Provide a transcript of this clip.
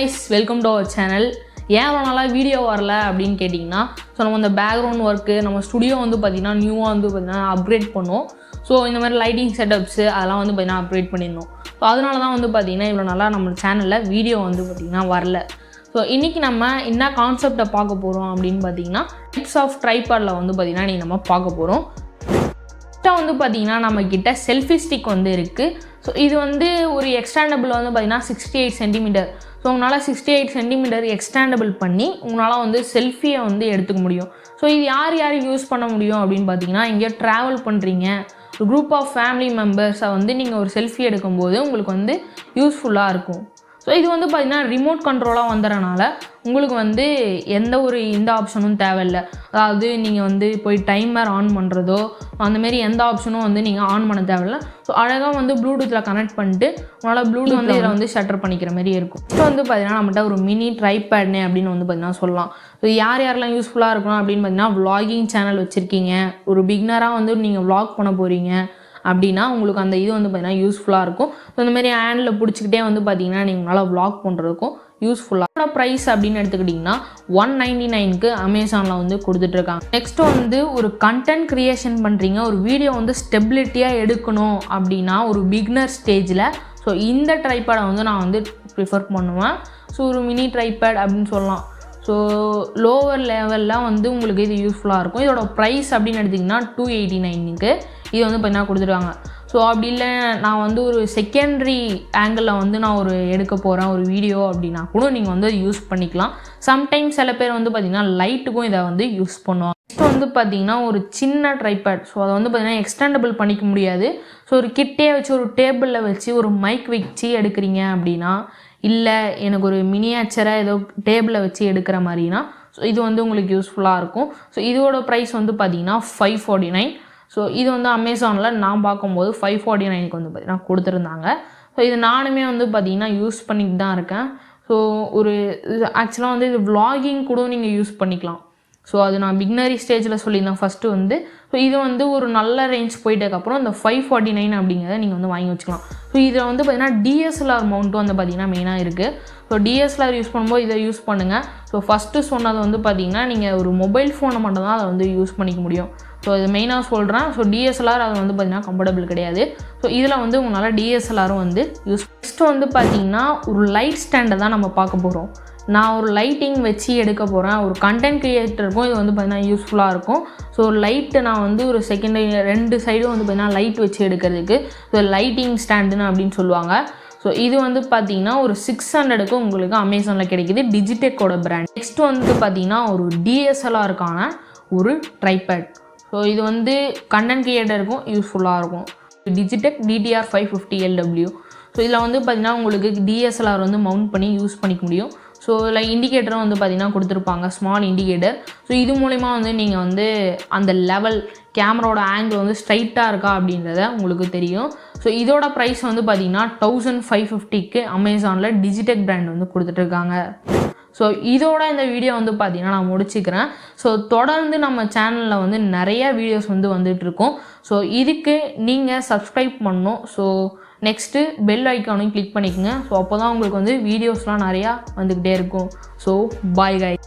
guys, welcome to our channel. ஏன் நாளாக video வரல அப்படின்னு கேட்டிங்கன்னா, ஸோ நம்ம இந்த பேக்ரவுண்ட் ஒர்க்கு நம்ம ஸ்டுடியோ வந்து பார்த்திங்கன்னா நியூவாக வந்து பார்த்திங்கன்னா அப்கிரேட் பண்ணோம். ஸோ இந்த மாதிரி லைட்டிங் செட்டப்ஸு அதெல்லாம் வந்து பார்த்திங்கன்னா அப்கிரேட் பண்ணியிருந்தோம். ஸோ அதனால தான் வந்து பார்த்திங்கன்னா இவ்வளோ நாளாக நம்ம சேனலில் வீடியோ வந்து பார்த்திங்கன்னா வரல. ஸோ இன்றைக்கி நம்ம என்ன கான்செப்டை பார்க்க போகிறோம் அப்படின்னு பார்த்திங்கன்னா, டைப்ஸ் ஆஃப் ட்ரைபாடில் வந்து பார்த்திங்கன்னா இன்றைக்கி நம்ம பார்க்க போகிறோம். ஃபஸ்ட்டாக வந்து பார்த்திங்கன்னா நம்மக்கிட்ட செல்ஃபி ஸ்டிக் வந்து இருக்குது. ஸோ இது வந்து ஒரு எக்ஸ்டாண்டபிள் வந்து பார்த்திங்கன்னா 68 சென்டிமீட்டர். ஸோ உங்களால் 68 சென்டிமீட்டர் எக்ஸ்டாண்டபிள் பண்ணி உங்களால் வந்து செல்ஃபியை வந்து எடுத்துக்க முடியும். ஸோ இது யார் யூஸ் பண்ண முடியும் அப்படின்னு பார்த்தீங்கன்னா, எங்கேயோ ட்ராவல் பண்ணுறீங்க, ஒரு குரூப் ஆஃப் ஃபேமிலி மெம்பர்ஸை வந்து நீங்கள் ஒரு செல்ஃபி எடுக்கும்போது உங்களுக்கு வந்து யூஸ்ஃபுல்லாக இருக்கும். ஸோ இது வந்து பார்த்திங்கன்னா ரிமோட் கண்ட்ரோலாக வந்துடுறனால உங்களுக்கு வந்து எந்த ஆப்ஷனும் தேவையில்லை. அதாவது நீங்கள் வந்து போய் டைமர் ஆன் பண்ணுறதோ அந்தமாரி எந்த ஆப்ஷனும் வந்து நீங்கள் ஆன் பண்ண தேவையில்லை. ஸோ அழகாக வந்து ப்ளூடூத்தில் கனெக்ட் பண்ணிட்டு உங்களால் ப்ளூடூத் வந்து இதில் வந்து ஷட்டர் பண்ணிக்கிற மாதிரி இருக்கும். ஸோ வந்து பார்த்திங்கன்னா நம்மகிட்ட ஒரு மினி ட்ரைபேட்னே அப்படின்னு வந்து பார்த்திங்கன்னா சொல்லலாம். ஸோ யாரெல்லாம் யூஸ்ஃபுல்லாக இருக்கணும் அப்படின்னு பார்த்திங்கன்னா, விளாகிங் சேனல் வச்சுருக்கீங்க, ஒரு பிகினராக வந்து நீங்கள் விளாக் பண்ண போகிறீங்க அப்படின்னா உங்களுக்கு அந்த இது வந்து பார்த்திங்கன்னா யூஸ்ஃபுல்லாக இருக்கும். ஸோ இந்தமாரி ஹேண்டில் பிடிச்சிக்கிட்டே வந்து பார்த்திங்கன்னா நீங்கள் நல்லா விளாக் பண்ணுறதுக்கும் யூஸ்ஃபுல்லாக. ப்ரைஸ் அப்படின்னு எடுத்துக்கிட்டிங்கன்னா 199க்கு அமேசானில் வந்து கொடுத்துட்ருக்காங்க. நெக்ஸ்ட்டு வந்து ஒரு கண்டென்ட் க்ரியேஷன் பண்ணுறீங்க, ஒரு வீடியோ வந்து ஸ்டெபிலிட்டியாக எடுக்கணும் அப்படின்னா ஒரு பிகினர் ஸ்டேஜில் ஸோ இந்த ட்ரைபேடை வந்து நான் வந்து ப்ரிஃபர் பண்ணுவேன். ஸோ ஒரு மினி ட்ரைபேட் அப்படின்னு சொல்லலாம். ஸோ லோவர் லெவலில் வந்து உங்களுக்கு இது யூஸ்ஃபுல்லாக இருக்கும். இதோட ப்ரைஸ் அப்படின்னு எடுத்திங்கன்னா 289க்கு இது வந்து பார்த்தீங்கன்னா கொடுத்துருக்காங்க. ஸோ அப்படி இல்லை நான் வந்து ஒரு செகண்டரி ஆங்கிளில் வந்து நான் ஒரு எடுக்க போகிறேன் ஒரு வீடியோ அப்படின்னா கூட நீங்கள் வந்து யூஸ் பண்ணிக்கலாம். சம்டைம்ஸ் சில பேர் வந்து பார்த்திங்கன்னா லைட்டுக்கும் இதை வந்து யூஸ் பண்ணுவாங்க. நெக்ஸ்ட் வந்து பார்த்திங்கன்னா ஒரு சின்ன ட்ரைபேட். ஸோ அதை வந்து பார்த்திங்கன்னா எக்ஸ்டெண்டபிள் பண்ணிக்க முடியாது. ஸோ ஒரு கிட்டே வச்சு ஒரு டேபிளில் வச்சு ஒரு மைக் வச்சு எடுக்கிறீங்க அப்படின்னா, இல்லை எனக்கு ஒரு மினியேச்சராக ஏதோ டேபிளில் வச்சு எடுக்கிற மாதிரினா ஸோ இது வந்து உங்களுக்கு யூஸ்ஃபுல்லாக இருக்கும். ஸோ இதோட ப்ரைஸ் வந்து பார்த்திங்கன்னா 549. ஸோ இது வந்து அமேசானில் நான் பார்க்கும்போது 549க்கு வந்து பார்த்திங்கன்னா கொடுத்துருந்தாங்க. ஸோ இது நானுமே வந்து பார்த்திங்கன்னா யூஸ் பண்ணிட்டு தான் இருக்கேன். ஸோ ஒரு ஆக்சுவலாக வந்து இது விளாகிங் கூட நீங்கள் யூஸ் பண்ணிக்கலாம். ஸோ அது நான் பிகினரி ஸ்டேஜில் சொல்லியிருந்தேன் ஃபஸ்ட்டு வந்து. ஸோ இது வந்து ஒரு நல்ல ரேஞ்ச் போயிட்டதுக்கப்புறம் இந்த 549 அப்படிங்கிறத நீங்கள் வந்து வாங்கி வச்சுக்கலாம். ஸோ இதில் வந்து பார்த்திங்கன்னா டிஎஸ்எல்ஆர் மவுண்ட்டும் வந்து பார்த்திங்கன்னா மெயினாக இருக்குது. ஸோ டிஎஸ்எல்ஆர் யூஸ் பண்ணும்போது இதை யூஸ் பண்ணுங்கள். ஸோ ஃபஸ்ட்டு சொன்னது வந்து பார்த்திங்கன்னா நீங்கள் ஒரு மொபைல் ஃபோனை மட்டும் தான் அதை வந்து யூஸ் பண்ணிக்க முடியும். ஸோ இது மெயினாக சொல்கிறேன். ஸோ டிஎஸ்எல்ஆர் அது வந்து பார்த்திங்கன்னா கம்ஃபர்டபுள் கிடையாது. ஸோ இதில் வந்து உங்களால் டிஎஸ்எல்ஆரும் வந்து யூஸ். நெக்ஸ்ட்டு வந்து பார்த்திங்கன்னா ஒரு லைட் ஸ்டாண்டை தான் நம்ம பார்க்க போகிறோம். நான் ஒரு லைட்டிங் வச்சு எடுக்க போகிறேன். ஒரு கண்டென்ட் க்ரியேட்டருக்கும் இது வந்து பார்த்திங்கன்னா யூஸ்ஃபுல்லாக இருக்கும். ஸோ லைட்டு நான் வந்து ஒரு செகண்டரி 2 சைடும் வந்து பார்த்திங்கன்னா லைட் வச்சு எடுக்கிறதுக்கு ஸோ லைட்டிங் ஸ்டாண்டுன்னு அப்படின்னு சொல்லுவாங்க. ஸோ இது வந்து பார்த்திங்கன்னா ஒரு 600க்கு உங்களுக்கு அமேசானில் கிடைக்கிது, டிஜிடெக்கோட பிராண்ட். நெக்ஸ்ட்டு வந்து பார்த்திங்கன்னா ஒரு டிஎஸ்எல்ஆருக்கான ஒரு ட்ரைபேட். ஸோ இது வந்து கண்டென்ட் க்ரியேட்டருக்கும் யூஸ்ஃபுல்லாக இருக்கும். Digitek DTR 550LW. ஸோ இதில் வந்து பார்த்திங்கன்னா உங்களுக்கு டிஎஸ்எல்ஆர் வந்து மவுண்ட் பண்ணி யூஸ் பண்ணிக்க முடியும். ஸோ லைக் இண்டிகேட்டரும் வந்து பார்த்திங்கன்னா கொடுத்துருப்பாங்க, ஸ்மால் இண்டிகேட்டர். ஸோ இது மூலிமா வந்து நீங்கள் வந்து அந்த லெவல் கேமராவோட ஆங்கிள் வந்து ஸ்ட்ரைட்டாக இருக்கா அப்படின்றத உங்களுக்கு தெரியும். ஸோ இதோட ப்ரைஸ் வந்து பார்த்திங்கன்னா 1550க்கு அமேசானில் டிஜிடெக் பிராண்ட் வந்து கொடுத்துட்ருக்காங்க. ஸோ இதோட இந்த வீடியோ வந்து பார்த்திங்கன்னா நான் முடிச்சுக்கிறேன். ஸோ தொடர்ந்து நம்ம சேனலில் வந்து நிறைய வீடியோஸ் வந்து வந்துட்டுருக்கோம். ஸோ இதுக்கு நீங்கள் சப்ஸ்கிரைப் பண்ணணும். ஸோ நெக்ஸ்ட்டு பெல் ஐக்கானையும் கிளிக் பண்ணிக்கோங்க. ஸோ அப்போ தான் உங்களுக்கு வந்து வீடியோஸ்லாம் நிறையா வந்துக்கிட்டே இருக்கும். ஸோ பாய் காய்.